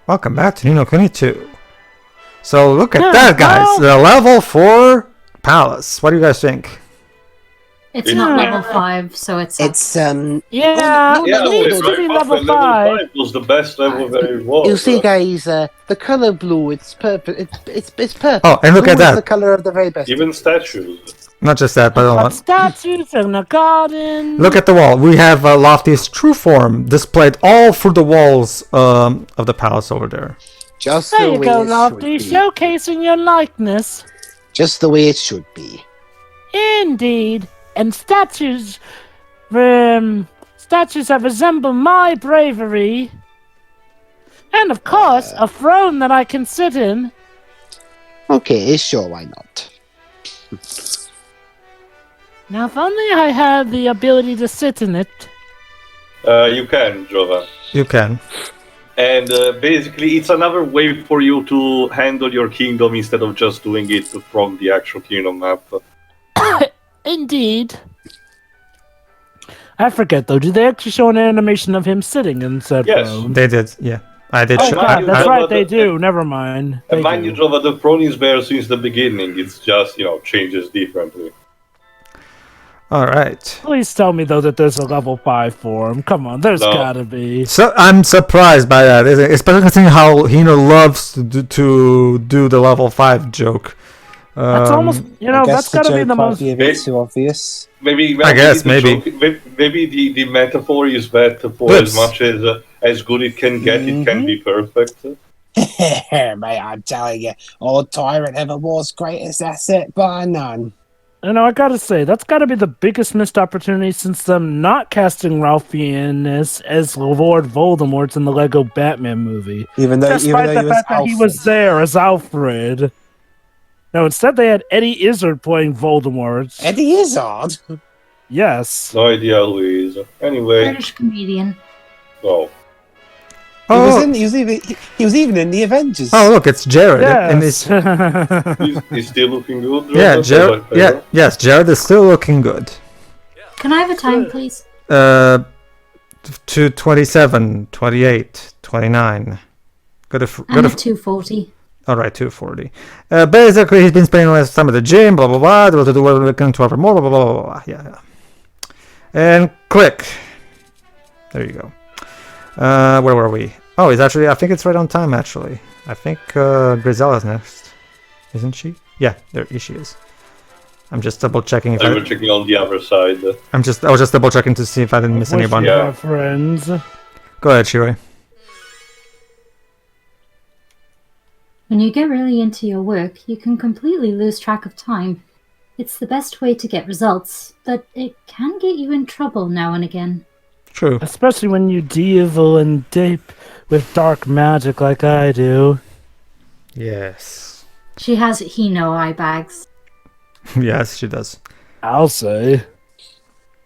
Welcome back to Nino Kuni 2. So look at that, guys. The level 4 palace. What do you guys think? It's not level 5, so it's... It it's should be level 5 was the best level there was. You see, guys, the color blue, it's perfect. It's perfect. Oh, and look blue at that. Is the color of the very best. Even statues. Not just that, but statues in the garden. Look at the wall. We have Lofty's true form displayed all through the walls of the palace over there. Just there the you way go, it Lofty, should be. showcasing your likeness. Just the way it should be. Indeed. And statues that resemble my bravery. And of course, a throne that I can sit in. Okay, sure, why not? Now, if only I had the ability to sit in it. You can, Jova. You can. And basically, it's another way for you to handle your kingdom instead of just doing it from the actual kingdom map. Indeed. I forget though, did they actually show an animation of him sitting in said throne? They did, yeah. I did. Oh, God, that's right, they do. Never mind. And mind you, Jova, the throne is there since the beginning. It's just, changes differently. Alright. Please tell me though that there's a level 5 form. Come on, there's gotta be. So I'm surprised by that, especially considering how Hino loves to do the level 5 joke. That's almost, that's gotta be the most. A bit too obvious. Maybe the metaphor is that for as much as good it can get, it can be perfect. Mate, I'm telling you, old Tyrant Evermore's greatest asset by none. I gotta say, that's gotta be the biggest missed opportunity since them not casting Ralphie in as Lord Voldemort in the Lego Batman movie. Despite the fact that he was there as Alfred. No, instead they had Eddie Izzard playing Voldemort. Eddie Izzard? Yes. No idea who he is. Anyway. British comedian. Oh. He was even in the Avengers. Oh, look, it's Jared. Yes. And he's still looking good. Yeah, Jared. Yeah, yes, Jared is still looking good. Can I have a time, please? 2:27, 28, 29. I'm at 2:40. Alright, 2:40. Basically, he's been spending less time at the gym, blah, blah, blah. Able to do what we're going to offer more, blah, blah, blah, blah, blah. Yeah. And click. There you go. Where were we? Oh, it's actually, I think it's right on time, actually. I think Grizella's next. Isn't she? Yeah, there she is. I'm just double checking if I was checking on the other side. I was just double checking to see if I didn't miss anyone. Yeah, friends. Go ahead, Shiroi. When you get really into your work, you can completely lose track of time. It's the best way to get results, but it can get you in trouble now and again. True. Especially when you devil and deep with dark magic like I do. Yes. She has Hino eye bags. Yes, she does. I'll say.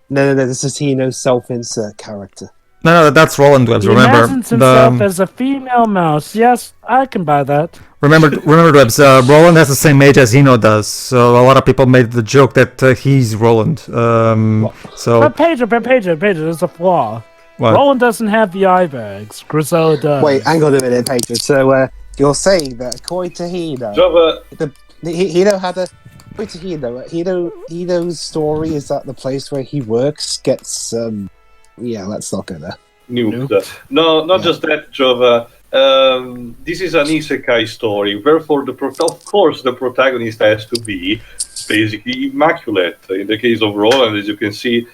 No, this is Hino's self-insert character. No, that's Roland Webbs. He Remember imagines himself as a female mouse. Yes, I can buy that. Remember, Webbs. Roland has the same age as Hino does, so a lot of people made the joke that he's Roland. But Pedro, there's a flaw. What? Roland doesn't have the eye bags. Grisella does. Wait, hang on a minute, Pedro. So you're saying that according to Hino, Hino had a. According to Hino's story is that the place where he works gets yeah, let's not go there. Nuked. No, not just that, Jova. This is an isekai story, therefore of course the protagonist has to be basically immaculate. In the case of Roland, as you can see,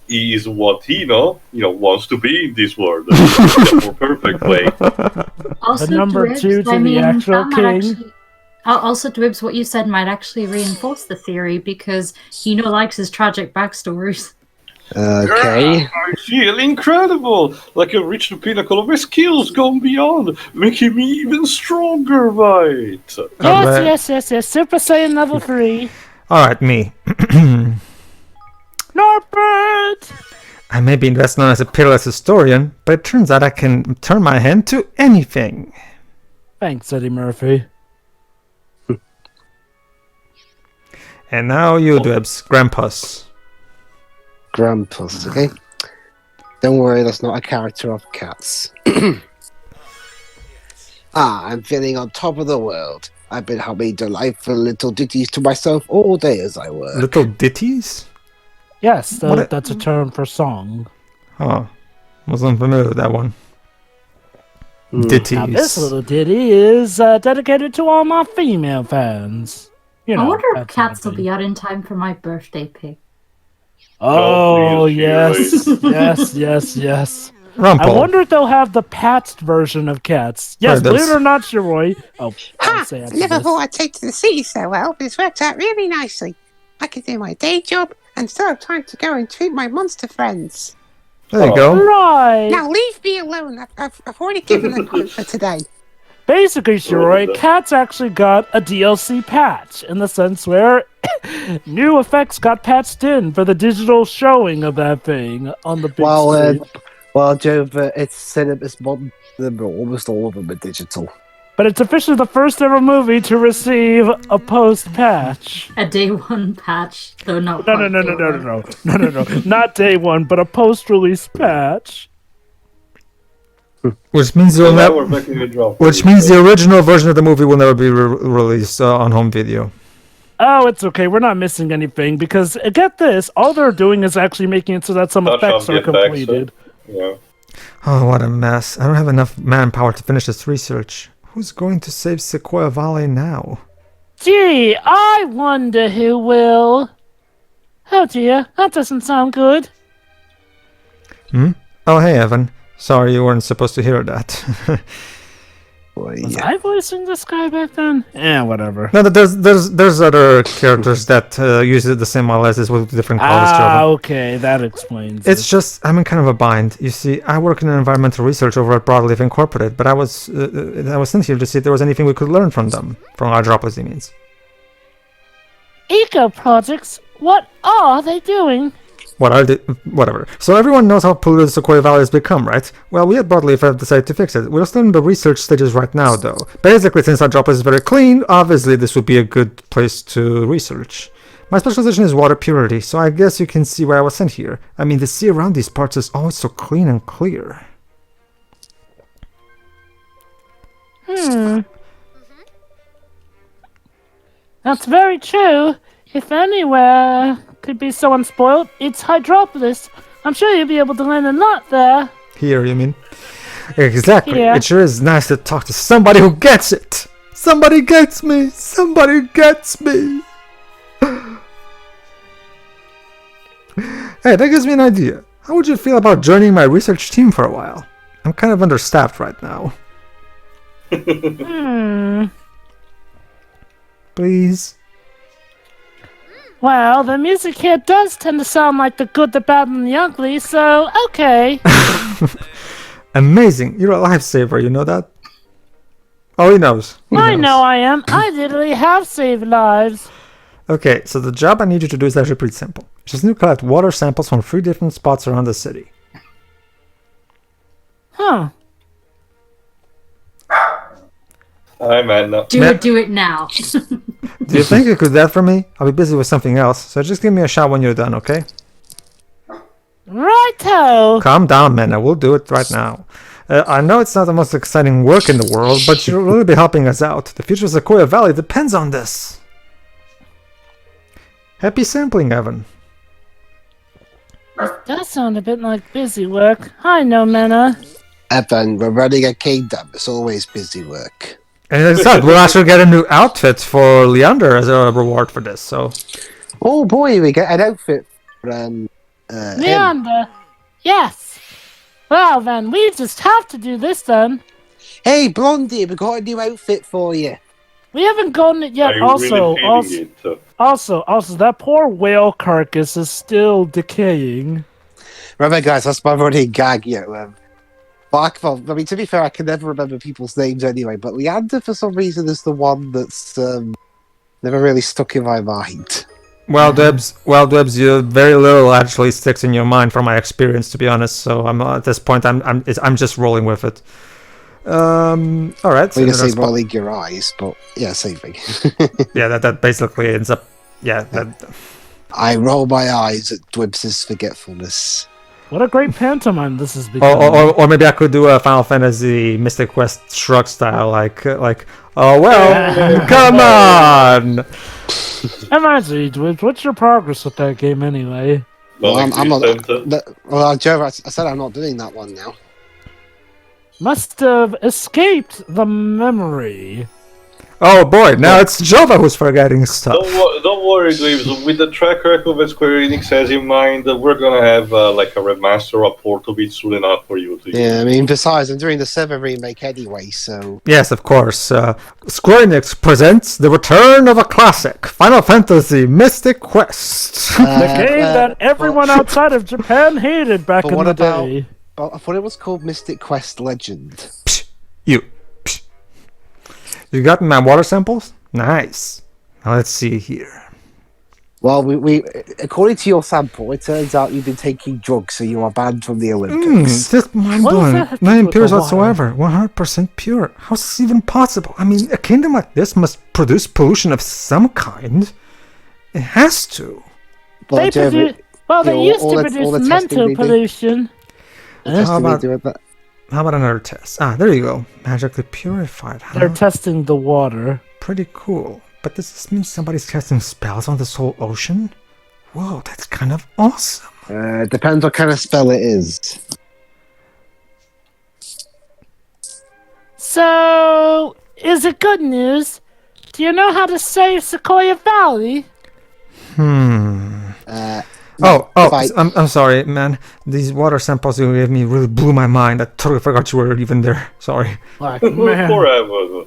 he is what Hino wants to be in this world. In a more perfect way. Also, the number Dribs, 2 to the actual king. Also, Dwibs, what you said might actually reinforce the theory because Hino likes his tragic backstories. Okay. Yeah, I feel incredible, like I reached the pinnacle of my skills, gone beyond, making me even stronger, right? Yes. Super Saiyan level 3. Alright, me. Norbert! I may be best known as a peerless historian, but it turns out I can turn my hand to anything. Thanks, Eddie Murphy. And now you, Dwebs, Grampus. Grampus, okay? Don't worry, that's not a character of Cats. I'm feeling on top of the world. I've been humming delightful little ditties to myself all day as I work. Little ditties? Yes, that's a term for song. Oh, wasn't familiar with that one. Ditties. Now, this little ditty is dedicated to all my female fans. You know, I wonder if that kind of cats will thing. be out in time for my birthday pic. Oh, please, yes. yes. Rumpel. I wonder if they'll have the patched version of cats. Yes, Right, believe that's- it or not, Shiroi. Oh, I'll say after Never this. thought I'd take to the city so well, but it's worked out really nicely. I can do my day job and still have time to go and treat my monster friends. There you go. Right. Now leave me alone. I've already given a quote for today. Basically, Shiroi, Cats actually got a DLC patch in the sense where new effects got patched in for the digital showing of that thing on the big screen. Joe, it's cinemas, almost all of them are digital. But it's officially the first ever movie to receive a post patch. A day one patch, though not. No, quite day one. not day one, but a post release patch. Which means So you'll now never. we're making a drop. Which means the original version of the movie will never be released on home video. Oh, it's okay. We're not missing anything because get this, all they're doing is actually making it so that some Touch on effects the are effects, completed. Yeah. Oh, what a mess. I don't have enough manpower to finish this research. Who's going to save Sequoia Valley now? Gee, I wonder who will. Oh dear, that doesn't sound good. Oh, hey, Evan. Sorry you weren't supposed to hear that. Was I voicing this guy back then? Whatever. No, there's other characters that use the same model as this with different colors. Okay, that explains It's just I'm in kind of a bind. You see, I work in environmental research over at Broadleaf Incorporated, but I was sent here to see if there was anything we could learn from them, from Hydropolis, he means. Eco projects? What are they doing? Whatever. So everyone knows how polluted Sequoia Valley has become, right? Well, we at Broadleaf have decided to fix it. We're still in the research stages right now, though. Basically, since Hydropolis is very clean, obviously this would be a good place to research. My specialization is water purity, so I guess you can see why I was sent here. I mean, the sea around these parts is always so clean and clear. That's very true. If anywhere could be so unspoiled, it's Hydropolis. I'm sure you'll be able to learn a lot there. Here, you mean? Exactly. Yeah. It sure is nice to talk to somebody who gets it. Somebody gets me. Somebody gets me. Hey, that gives me an idea. How would you feel about joining my research team for a while? I'm kind of understaffed right now. Please. Well, the music here does tend to sound like the good, the bad, and the ugly, so okay. Amazing. You're a lifesaver, you know that? Oh, he knows. He I knows. know I am. I literally have saved lives. Okay, so the job I need you to do is actually pretty simple. You just need to collect water samples from 3 different spots around the city. Huh. Hi, man. Do it now. Do you think you could do that for me? I'll be busy with something else, so just give me a shot when you're done, okay? Righto. Calm down, man. I will do it right now. I know it's not the most exciting work in the world, but you'll really be helping us out. The future of Sequoia Valley depends on this. Happy sampling, Evan. It does sound a bit like busy work. I know, Mena. Evan, we're running a kingdom. It's always busy work. And as I said, we'll actually get a new outfit for Leander as a reward for this, so... Oh boy, we get an outfit from him. Leander. Yes. Well then, we just have to do this then. Hey, Blondie, we got a new outfit for you. We haven't gotten it yet. Are you Also, really feeling also, that poor whale carcass is still decaying. Remember, guys, that's my running gag. I mean, to be fair, I can never remember people's names anyway, but Leander, for some reason, is the one that's never really stuck in my mind. Well, Debs, you very little actually sticks in your mind from my experience, to be honest. So I'm at this point, I'm just rolling with it. All right. So you can say rolling your eyes, but yeah, same thing. Yeah, that basically ends up. Yeah, that. I roll my eyes at Dwibs' forgetfulness. What a great pantomime this is becoming. Or maybe I could do a Final Fantasy Mystic Quest shrug style, like, oh well, come on. Imagine, what's your progress with that game anyway? Well, I'm not. Joe, I said I'm not doing that one now. Must have escaped the memory. Oh boy, now it's Jova who's forgetting stuff. Don't worry, Gleaves. With the track record that Square Enix has in mind, we're gonna have like a remaster or port of it soon enough for you to use. Yeah, I mean, besides, I'm doing the 7 remake anyway, so... Yes, of course. Square Enix presents the return of a classic, Final Fantasy Mystic Quest. The game that everyone outside of Japan hated back in the day. I thought it was called Mystic Quest Legend. Psh, you got my water samples? Nice. Now let's see here. Well, we according to your sample, it turns out you've been taking drugs, so you are banned from the Olympics. This mind-blowing. Not impure whatsoever. 100% pure. How's this even possible? I mean, a kingdom like this must produce pollution of some kind. It has to. They used to produce mental pollution. How about another test? There you go. Magically purified. Huh? They're testing the water. Pretty cool. But does this mean somebody's casting spells on this whole ocean? Whoa, that's kind of awesome. Depends what kind of spell it is. So, is it good news? Do you know how to save Sequoia Valley? I'm sorry, man. These water samples you gave me really blew my mind. I totally forgot you were even there. Sorry. Like, man. Forever.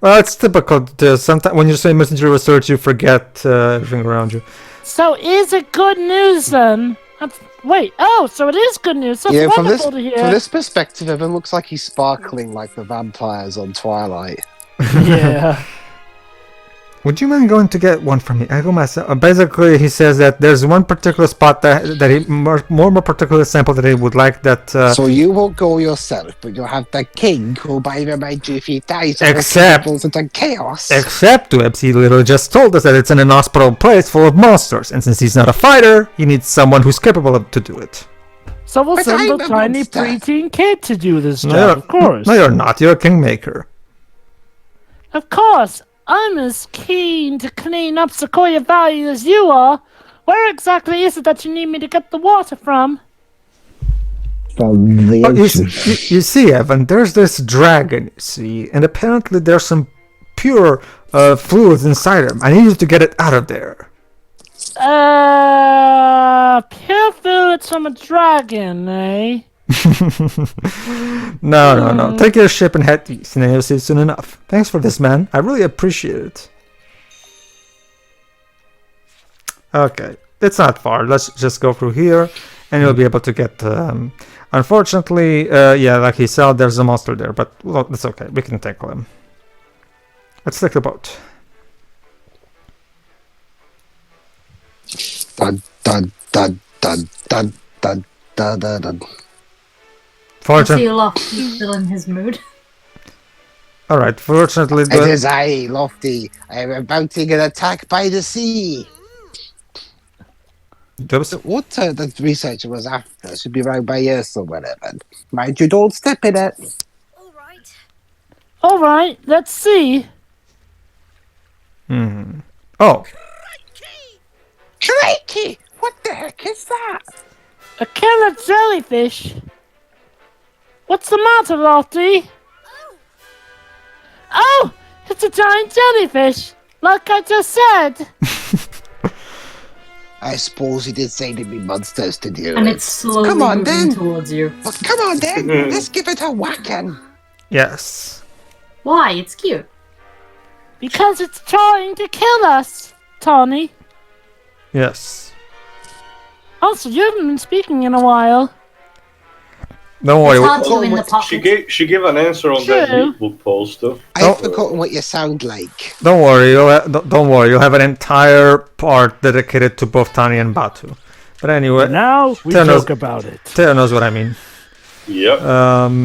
Well, it's typical. Sometimes when you're saying messenger research, you forget everything around you. So is it good news then? So it is good news. That's wonderful to hear. From this perspective, everyone looks like he's sparkling like the vampires on Twilight. Yeah. Would you mind going to get one for me? I go myself. Basically, he says that there's one particular spot that he more particular sample that he would like that. So you won't go yourself, but you'll have the king who might remind you if he dies. Except into chaos. Except Webs, he literally just told us that it's an inhospitable place full of monsters, and since he's not a fighter, he needs someone who's capable to do it. So we'll send the tiny preteen kid to do this job, of course. No, you're not. You're a kingmaker. Of course. I'm as keen to clean up Sequoia Valley as you are. Where exactly is it that you need me to get the water from? You see, Evan, there's this dragon, you see, and apparently there's some pure fluids inside him. I need you to get it out of there. Pure fluids from a dragon, eh? No. Take your ship and head east, and you'll see it soon enough. Thanks for this, man. I really appreciate it. Okay, it's not far. Let's just go through here, and you'll be able to get. Unfortunately, like he said, there's a monster there, but well, that's okay. We can tackle him. Let's take the boat. Dun dun dun dun dun dun dun dun dun. I see Lofty still in his mood. Alright, fortunately... It is I, Lofty. I am mounting an attack by the sea. What the researcher was after should be around by here somewhere, Evan. Mind you, don't step in it. Alright, let's see. Oh. Crikey! What the heck is that? A killer jellyfish. What's the matter, Lottie? Oh! It's a giant jellyfish! Like I just said! I suppose he did say there'd be monsters to deal with. And it's slowly moving towards you. Well, come on then! Let's give it a whacking! Yes. Why? It's cute. Because it's trying to kill us, Tawny. Yes. Also, you haven't been speaking in a while. Don't worry. She gave an answer on that Facebook post. I've forgotten what you sound like. Don't worry. Don't worry. You'll have an entire part dedicated to both Tani and Batu. But anyway, now we joke about it. Teo knows what I mean. Yep. All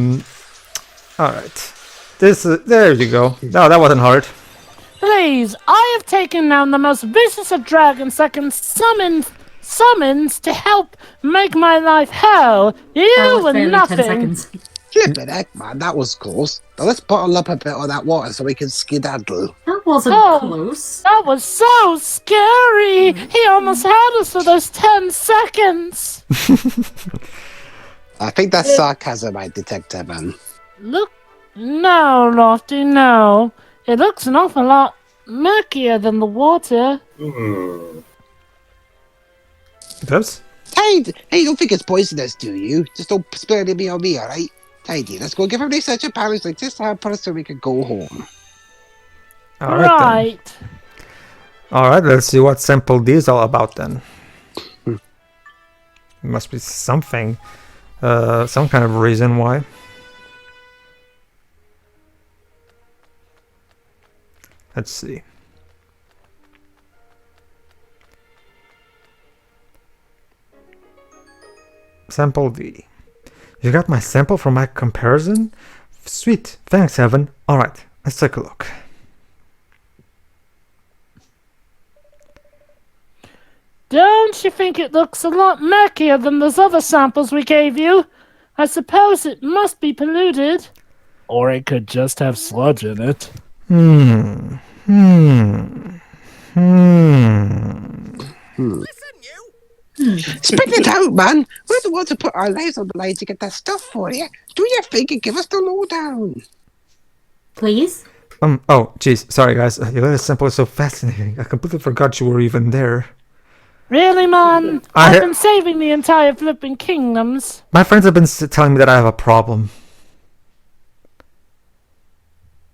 right. There you go. No, that wasn't hard. Please, I have taken down the most vicious of dragons that can summon summons to help make my life hell. You were nothing. Flippin' heck, man, that was close. Now let's bottle up a bit of that water so we can skedaddle. That wasn't close. That was so scary. He almost had us for those 10 seconds. I think that's sarcasm, I detect, man. Look, no, Lofty, no. It looks an awful lot murkier than the water. It does? Hey, you don't think it's poisonous, do you? Just don't spill any on me, alright? Tidy, let's go give him research and powers like this to put us so we can go home. Alright. Alright, let's see what Sample D is all about then. Must be something. Some kind of reason why. Let's see. Sample D. You got my sample from my comparison? Sweet. Thanks, Evan. Alright, let's take a look. Don't you think it looks a lot murkier than those other samples we gave you? I suppose it must be polluted. Or it could just have sludge in it. Spit it out, man. We're the ones who put our lives on the line to get that stuff for you. Do your thing and give us the lowdown. Please? Oh, jeez. Sorry, guys. Your little sample is so fascinating. I completely forgot you were even there. Really, man? I've been saving the entire flipping kingdoms. My friends have been telling me that I have a problem.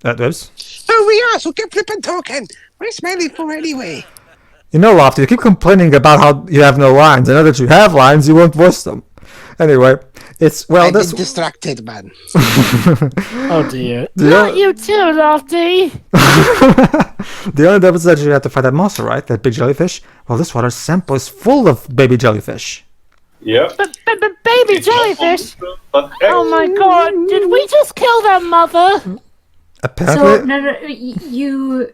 Liz? Oh, we are, so get flipping talking. What are you smiling for anyway? You know, Lofty, you keep complaining about how you have no lines. I know that you have lines, you won't voice them. Anyway, it's, well, I've been distracted, man. Oh, dear. Not you too, Lofty. The only difference is that you have to fight that monster, right? That big jellyfish? Well, this water sample is full of baby jellyfish. Yeah. But baby jellyfish? Oh my god, did we just kill their mother? Apparently. So, no,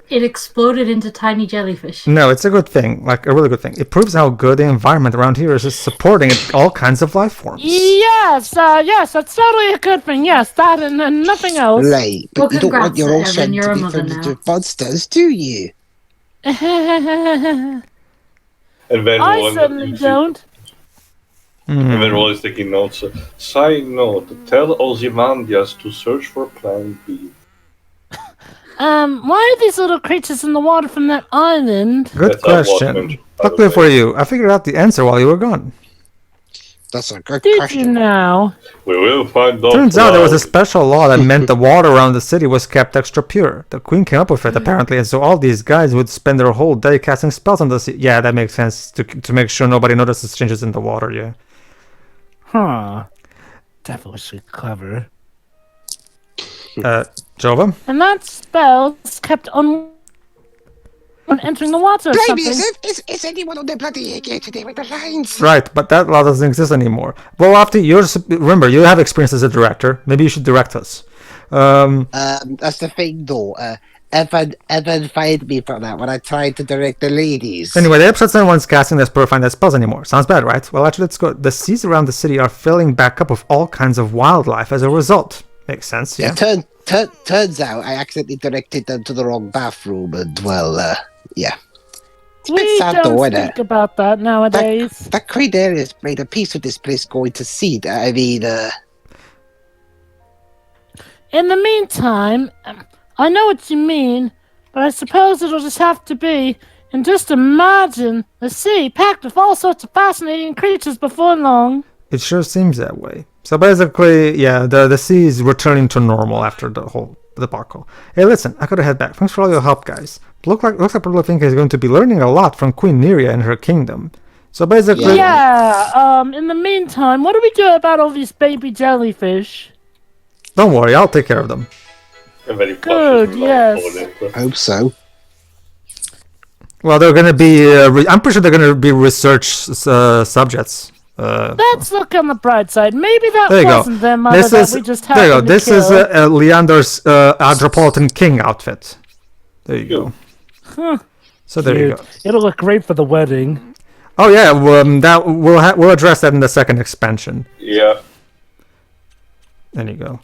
it exploded into tiny jellyfish. No, it's a good thing, like a really good thing. It proves how good the environment around here is supporting all kinds of life forms. Yes, that's totally a good thing. Yes, that and nothing else. Right, but you don't want your ocean to be filled with monsters, do you? And then I certainly don't. And then Roll is taking notes. Side note, tell Ozymandias to search for Plan B. Why are these little creatures in the water from that island? Good question. Luckily for you, I figured out the answer while you were gone. That's a good question. question. Did you now? We will find out. Turns out there was a special law that meant the water around the city was kept extra pure. The queen came up with it, apparently, and so all these guys would spend their whole day casting spells on the sea. Yeah, that makes sense, to make sure nobody notices changes in the water, yeah. Huh. Devilishly clever. Jova? And that spell's kept on entering the water or something. Is anyone on the bloody AK today with the lines? Right, but that law doesn't exist anymore. Well, Lofty, remember, you have experience as a director. Maybe you should direct us. That's the thing, though. Evan fired me for that when I tried to direct the ladies. Anyway, the episode's no one's casting their purifying their spells anymore. Sounds bad, right? Well, actually, let's go. The seas around the city are filling back up with all kinds of wildlife as a result. Makes sense, yeah? Turns out I accidentally directed them to the wrong bathroom, and, well, yeah. It's a bit We sad, don't though, isn't speak it? about that nowadays. That Queen Aries made a piece of this place going to seed. I mean, In the meantime, I know what you mean, but I suppose it'll just have to be. And just imagine the sea packed with all sorts of fascinating creatures before long. It sure seems that way. So basically, yeah, the sea is returning to normal after the whole debacle. Hey, listen, I gotta head back. Thanks for all your help, guys. Looks like Broadleaf is going to be learning a lot from Queen Neria and her kingdom. So basically... Yeah, in the meantime, what do we do about all these baby jellyfish? Don't worry, I'll take care of them. Good, yes. I hope so. Well, they're gonna be... I'm pretty sure they're gonna be research subjects. Let's look on the bright side. Maybe that there you wasn't go. their mother that we just happened there you go. to This kill. is Leander's Hydropolitan King outfit. There you go. Huh. So there you go. It'll look great for the wedding. Oh yeah, that we'll address that in the second expansion. Yeah. There you go.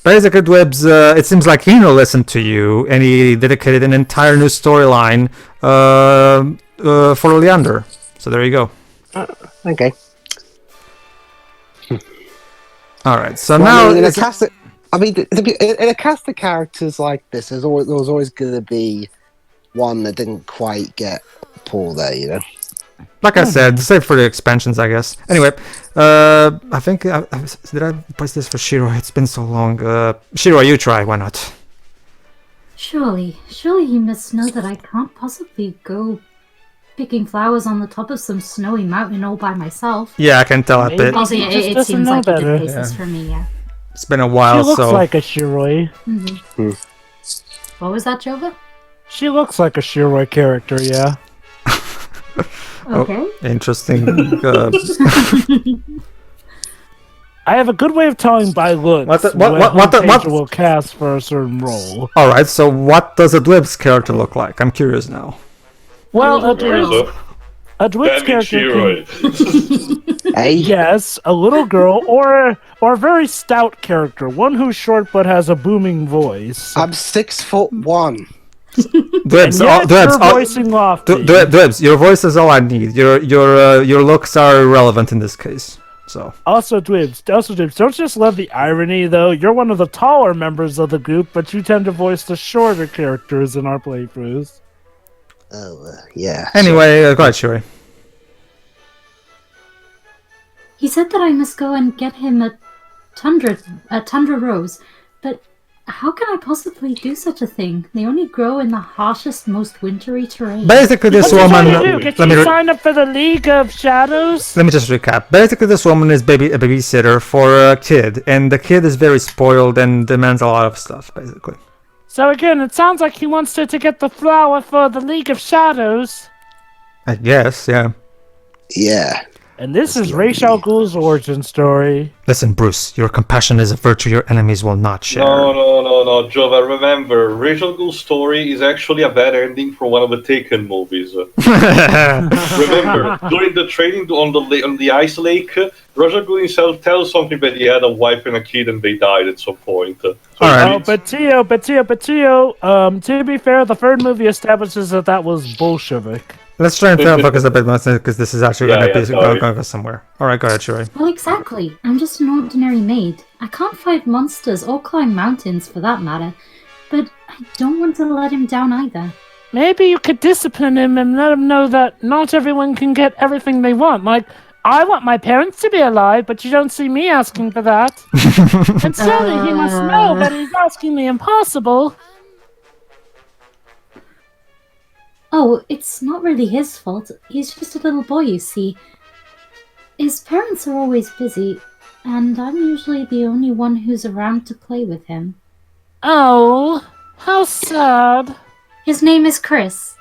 Basically, Dwebs, it seems like Hino listened to you, and he dedicated an entire new storyline for Leander. So there you go. Okay. All right. So now, in a cast of characters like this, there was always going to be one that didn't quite get Paul there, you know. like I said, save for the expansions, I guess. Anyway, I think did I press this for Shiro? It's been so long. Shiro, you try. Why not? Surely you must know that I can't possibly go picking flowers on the top of some snowy mountain all by myself. Yeah, I can tell a bit. Also, it seems like a good basis for me, yeah. It's been a while, She looks like a Shiroi. Mm-hmm. What was that, Jova? She looks like a Shiroi character, yeah. Okay. Oh, interesting. I have a good way of telling by looks what will cast for a certain role. All right, so what does a Dweb's character look like? I'm curious now. Well, a Dweb's character can, yes, a little girl or a very stout character, one who's short but has a booming voice. I'm 6'1". Dwebs, your voice is all I need. Your looks are irrelevant in this case. So also Dwebs, don't just love the irony though. You're one of the taller members of the group, but you tend to voice the shorter characters in our playthroughs. Oh, yeah. Anyway, go ahead, Shuri. He said that I must go and get him a tundra rose, but how can I possibly do such a thing? They only grow in the harshest, most wintry terrain. Basically, this woman. Sign up for the League of Shadows? Let me just recap. Basically, this woman is a babysitter for a kid, and the kid is very spoiled and demands a lot of stuff, basically. So again, it sounds like he wants her to get the flower for the League of Shadows. I guess, yeah. Yeah. And this is Ra's al Ghul's origin story. Listen, Bruce, your compassion is a virtue your enemies will not share. No, Jova, remember, Ra's al Ghul's story is actually a bad ending for one of the Taken movies. Remember, during the training on the ice lake, Ra's al Ghul himself tells something that he had a wife and a kid and they died at some point. But Tio, to be fair, the third movie establishes that was Bolshevik. Let's try and focus a bit more because this is actually going to go somewhere. Alright, go ahead, Shuri. Well, exactly. I'm just an ordinary maid. I can't fight monsters or climb mountains for that matter, but I don't want to let him down either. Maybe you could discipline him and let him know that not everyone can get everything they want. Like, I want my parents to be alive, but you don't see me asking for that. And surely he must know that he's asking the impossible. Oh, it's not really his fault. He's just a little boy, you see. His parents are always busy, and I'm usually the only one who's around to play with him. Oh, how sad. His name is Chris.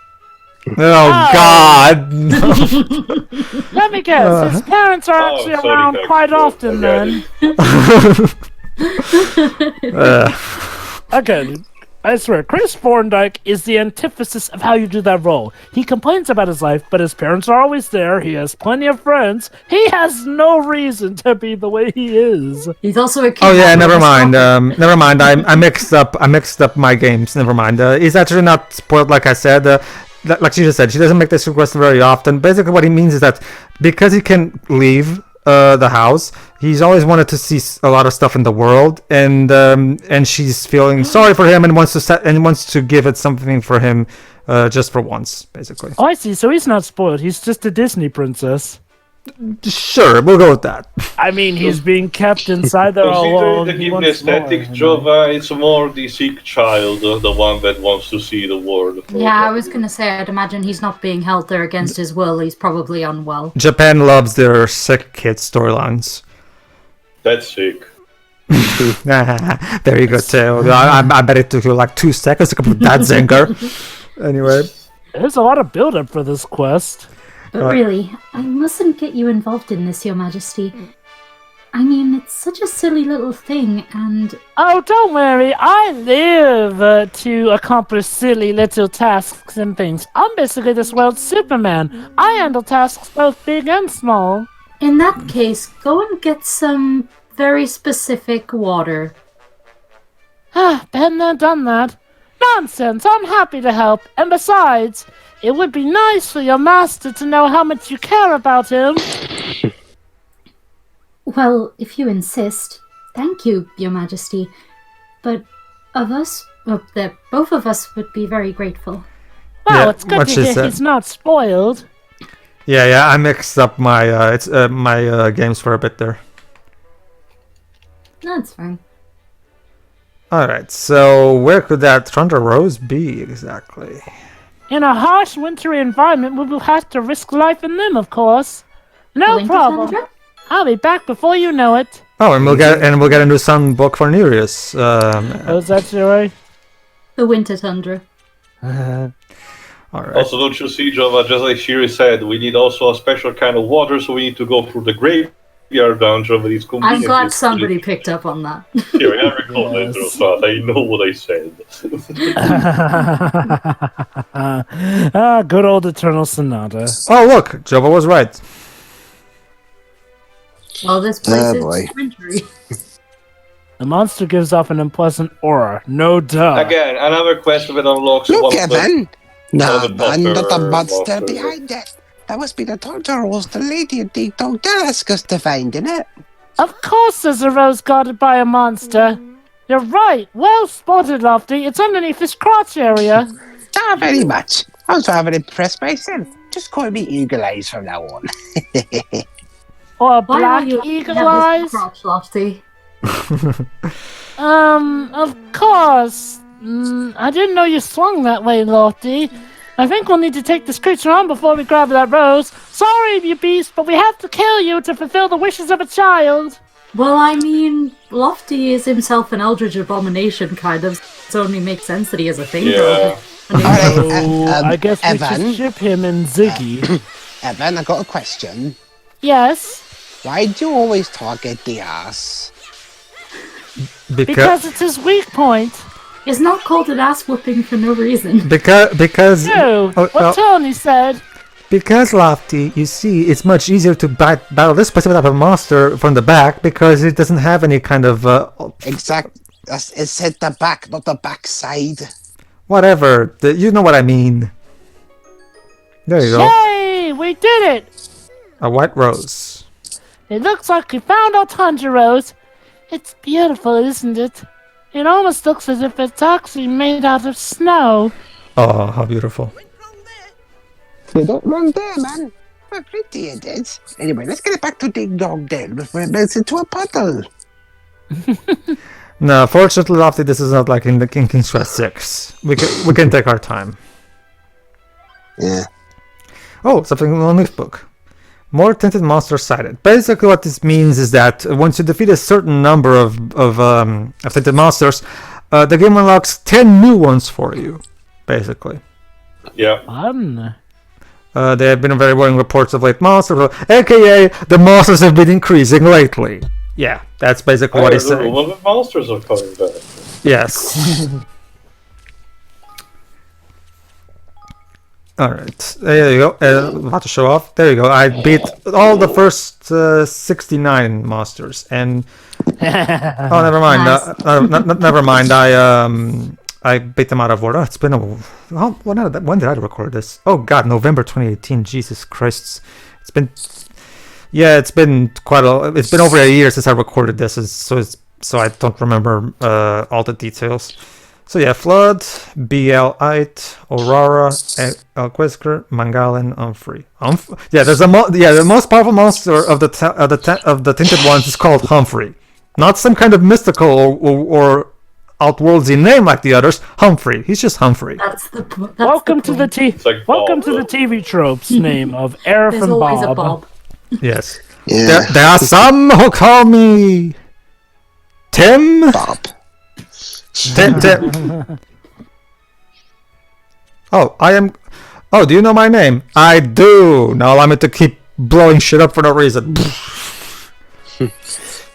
Oh, God! Let me guess, his parents are actually around quite often then. Again, I swear, Chris Thorndike is the antithesis of how you do that role. He complains about his life, but his parents are always there. He has plenty of friends. He has no reason to be the way he is. He's also a kid. Oh yeah, never mind. Never mind. I mixed up my games. Never mind. He's actually not spoiled, like I said. Like she just said, she doesn't make this request very often. Basically, what he means is that because he can leave the house, he's always wanted to see a lot of stuff in the world, and she's feeling sorry for him and wants to give it something for him, just for once, basically. Oh, I see. So he's not spoiled. He's just a Disney princess. Sure, we'll go with that. I mean, he's being kept inside there all alone. Considering the aesthetic, Jova, it's more the sick child, the one that wants to see the world. Yeah, I was gonna say, I'd imagine he's not being held there against his will. He's probably unwell. Japan loves their sick kid storylines. That's sick. There you go, Teo. I bet it took you like 2 seconds to come with that zinger. Anyway. There's a lot of build-up for this quest. But really, I mustn't get you involved in this, Your Majesty. I mean, it's such a silly little thing, and... Oh, don't worry. I live to accomplish silly little tasks and things. I'm basically this world's Superman. I handle tasks both big and small. In that case, go and get some very specific water. Been there, done that. Nonsense, I'm happy to help. And besides, it would be nice for your master to know how much you care about him. Well, if you insist. Thank you, Your Majesty. But both of us would be very grateful. Well, it's good to hear he's not spoiled. Yeah, I mixed up my my games for a bit there. That's fine. Alright, so where could that Thunder Rose be exactly? In a harsh, wintry environment, we will have to risk life in them, of course. No problem. Tundra? I'll be back before you know it. Oh, and we'll get a new sun book for Nereus. Was that Joey? The Winter Tundra. Alright. Also, don't you see, Java, just like Shiri said, we need also a special kind of water, so we need to go through the graveyard dungeon with these conveniences. I'm glad somebody picked up on that. Yeah, I recall it, so I know what I said. Good old Eternal Sonata. Oh, look, Java was right. Well, this place is wintry. The monster gives off an unpleasant aura, no doubt. Again, another quest that unlocks Look, one of the... Evan! No, the man, not the monster monster. behind it. That must be the Thunder Rose the lady and Ding Dong Dell asked us to find, innit? Of course there's a rose guarded by a monster. You're right. Well spotted, Lofty. It's underneath this crotch area. Not very much. I was rather impressed myself. Just call me Eagle Eyes from now on. Or Why black are you eagle have eyes. this crotch, Lofty? Of course. I didn't know you swung that way, Lofty. I think we'll need to take this creature on before we grab that rose. Sorry, you beast, but we have to kill you to fulfill the wishes of a child. Well, I mean, Lofty is himself an eldritch abomination, kind of. So it only makes sense that he has a thing Yeah. for it. I guess we should ship him and Ziggy. Evan, I got a question. Yes? Why do you always target the ass? Because it's his weak point. It's not called an ass whooping for no reason. Because what Tony said. Because, Lofty, you see, it's much easier to battle this specific type of monster from the back because it doesn't have any kind of Exact. It said the back, not the backside. whatever. You know what I mean. There you go. Yay! We did it! A white rose. It looks like we found our Tundra Rose. It's beautiful, isn't it? It almost looks as if it's actually made out of snow. Oh, how beautiful. You don't run there, man. Well, pretty it is. Anyway, let's get it back to Ding Dong Dell before it melts into a puddle. No, fortunately, Lofty, this is not like in the King's Quest 6. We can take our time. Yeah. Oh, something on this book. More tinted monsters sighted. Basically, what this means is that once you defeat a certain number of tinted monsters, the game unlocks 10 new ones for you. Basically. Yeah. There have been very worrying reports of late monsters, aka the monsters have been increasing lately. Yeah, that's basically what he's saying. Well, the monsters are coming back. Yes. Alright, there you go. About to show off. There you go. I beat all the first 69 monsters, and oh, never mind. Nice. Never mind. I beat them out of order. It's been a when did I record this? Oh God, November 2018. Jesus Christ, it's been it's been it's been over a year since I recorded this. So I don't remember all the details. So yeah, Flood, BL-ite, Aurora, Elquisker, Mangalan, Humphrey. There's the most powerful monster of the tinted ones is called Humphrey. Not some kind of mystical or outworldsy name like the others. Humphrey. He's just Humphrey. Welcome to the TV tropes name of Arif and always Bob. a Bob. Yes. Yeah. There are some who call me Tim. Bob. Tim. Oh, I am. Oh, do you know my name? I do. Now allow me to keep blowing shit up for no reason.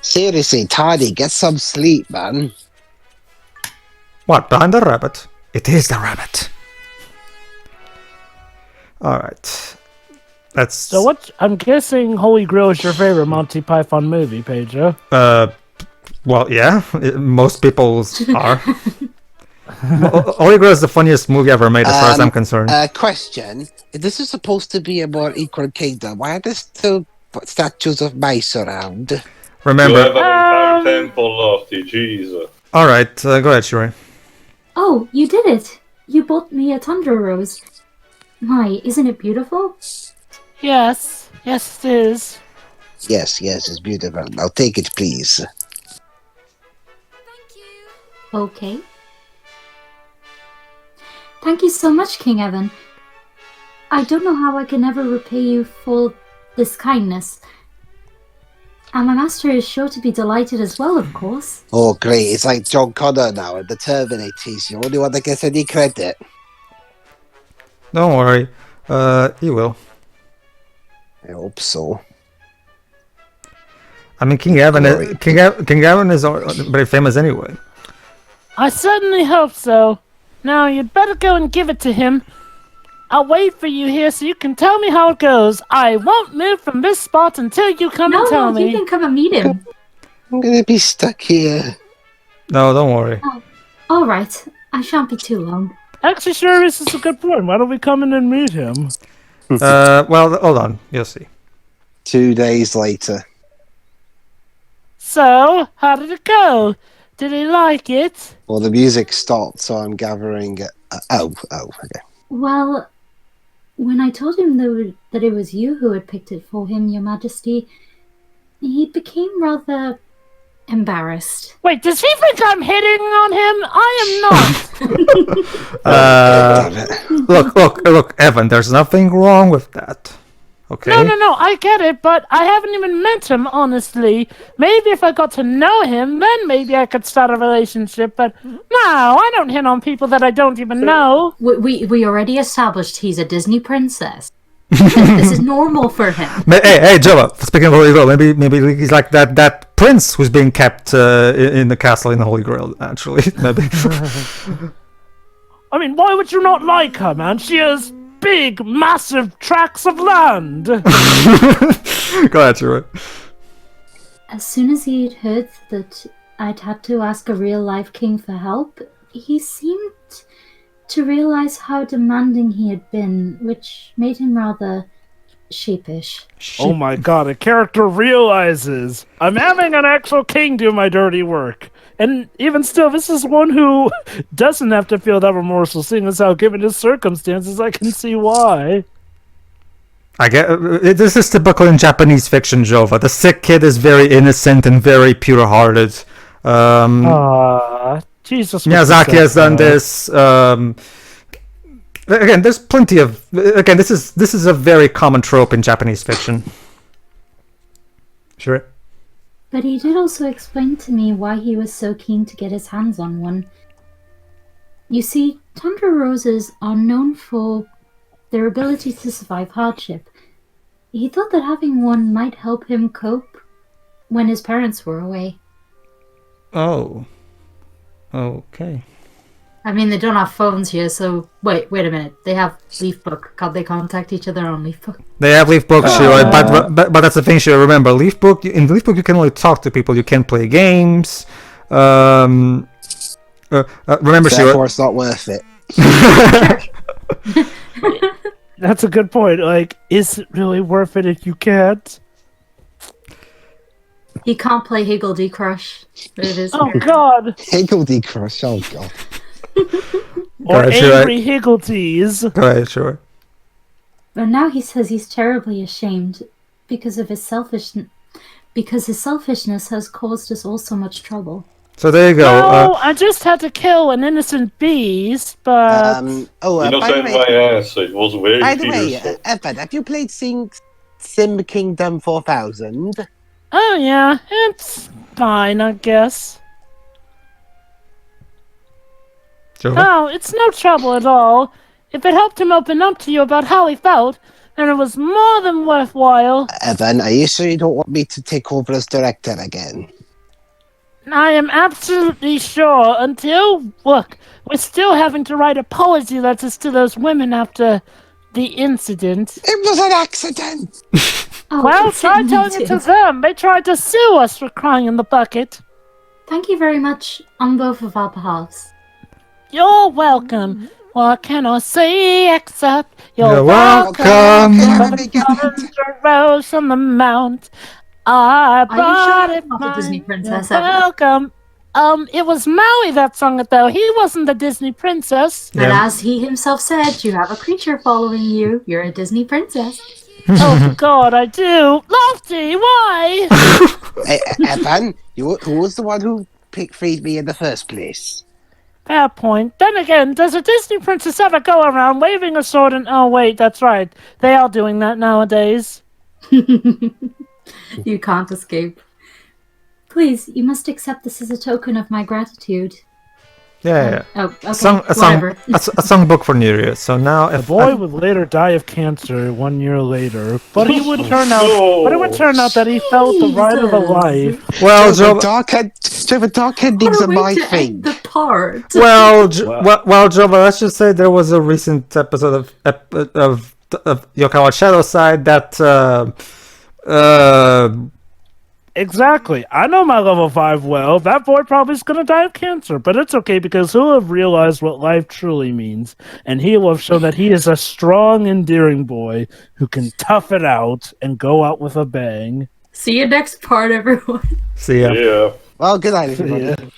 Seriously, Tiny, get some sleep, man. What, behind the rabbit? It is the rabbit. Alright. That's... So what? I'm guessing Holy Grail is your favorite Monty Python movie, Pedro. Well, yeah. Most people's are. Holy Grail is the funniest movie ever made, as far as I'm concerned. Question. If this is supposed to be a more equal kingdom, why are there still statues of mice around? Remember... You have an entire temple, Lofty, Jesus. Alright, go ahead, Shuri. Oh, you did it! You bought me a tundra rose. My, isn't it beautiful? Yes. Yes, it is. Yes, it's beautiful. I'll take it, please. Okay. Thank you so much, King Evan. I don't know how I can ever repay you for this kindness. And my master is sure to be delighted as well, of course. Oh, great. It's like John Connor now in the Terminator. He's the only one that gets any credit. Don't worry. He will. I hope so. I mean, King Evan is very famous anyway. I certainly hope so. Now, you'd better go and give it to him. I'll wait for you here so you can tell me how it goes. I won't move from this spot until you come and tell me. You can come and meet him. I'm gonna be stuck here. No, don't worry. Oh, alright. I shan't be too long. Actually, sure, this is a good point. Why don't we come in and meet him? Well, hold on. You'll see. 2 days later. So, how did it go? Did he like it? Well, the music stopped, so I'm gathering... okay. Well, when I told him that it was you who had picked it for him, Your Majesty, he became rather embarrassed. Wait, does he think I'm hitting on him? I am not. Look, Evan, there's nothing wrong with that. Okay? No, I get it, but I haven't even met him, honestly. Maybe if I got to know him, then maybe I could start a relationship, but no, I don't hit on people that I don't even know. We already established he's a Disney princess. This is normal for him. Hey, Jova, speaking of Holy Grail, maybe he's like that prince who's being kept in the castle in the Holy Grail, actually. Maybe. I mean, why would you not like her, man? She has big, massive tracts of land. Go ahead, Shuri. As soon as he'd heard that I'd had to ask a real-life king for help, he seemed to realize how demanding he had been, which made him rather sheepish. Oh my god, a character realizes I'm having an actual king do my dirty work. And even still, this is one who doesn't have to feel that remorseful, seeing as how, given his circumstances, I can see why. I get this is typical in Japanese fiction, Jova. The sick kid is very innocent and very pure-hearted. Jesus. Miyazaki has done this. Again, there's plenty of. Again, this is a very common trope in Japanese fiction. Sure. But he did also explain to me why he was so keen to get his hands on one. You see, tundra roses are known for their ability to survive hardship. He thought that having one might help him cope when his parents were away. Oh. Okay. I mean, they don't have phones here, so... Wait a minute. They have Leafbook. Can't they contact each other on Leafbook? They have Leafbook, sure, but that's the thing, sure. Remember, Leafbook, in Leafbook you can only talk to people, you can't play games. Remember, Therefore, it's not worth it. That's a good point. Like, is it really worth it if you can't? He can't play Higgledy Crush. It is. Oh god! Higgledy Crush, oh god. Or Angry Higgletees. Go ahead, sure. But now he says he's terribly ashamed because his selfishness has caused us all so much trouble. So there you go. No, I just had to kill an innocent beast, but... by the way, it was very by the way, Evan, have you played Sim Kingdom 4000? Oh yeah, it's fine, I guess. Sure. No, it's no trouble at all. If it helped him open up to you about how he felt, and it was more than worthwhile. Evan, are you sure you don't want me to take over as director again? I am absolutely sure until, look, we're still having to write apology letters to those women after the incident. It was an accident! Well, try telling it to them. They tried to sue us for crying in the bucket. Thank you very much on both of our behalves. You're welcome. What can I say except You're welcome. For the rose from the mount. I brought it not a Disney princess You're welcome. It was Maui that sung it though. He wasn't the Disney princess. But as he himself said, you have a creature following you. You're a Disney princess. Oh God, I do. Lofty, why? Evan, who was the one who freed me in the first place? Fair point. Then again, does a Disney princess ever go around waving a sword and... Oh, wait, that's right. They are doing that nowadays. You can't escape. Please, you must accept this as a token of my gratitude. Yeah. Oh, okay. A songbook for New Year. So now, the boy would later die of cancer 1 year later, but he would turn out. But it would turn out that he felt the ride of a life. Well, Joe, dark endings are my thing. The part. Well, Joe, but let's just say there was a recent episode of Yokawa Shadow Side that. Exactly. I know my level 5 well. That boy probably is going to die of cancer, but it's okay because he'll have realized what life truly means, and he will have shown that he is a strong, endearing boy who can tough it out and go out with a bang. See you next part, everyone. See ya. Yeah. Well, good night, everybody.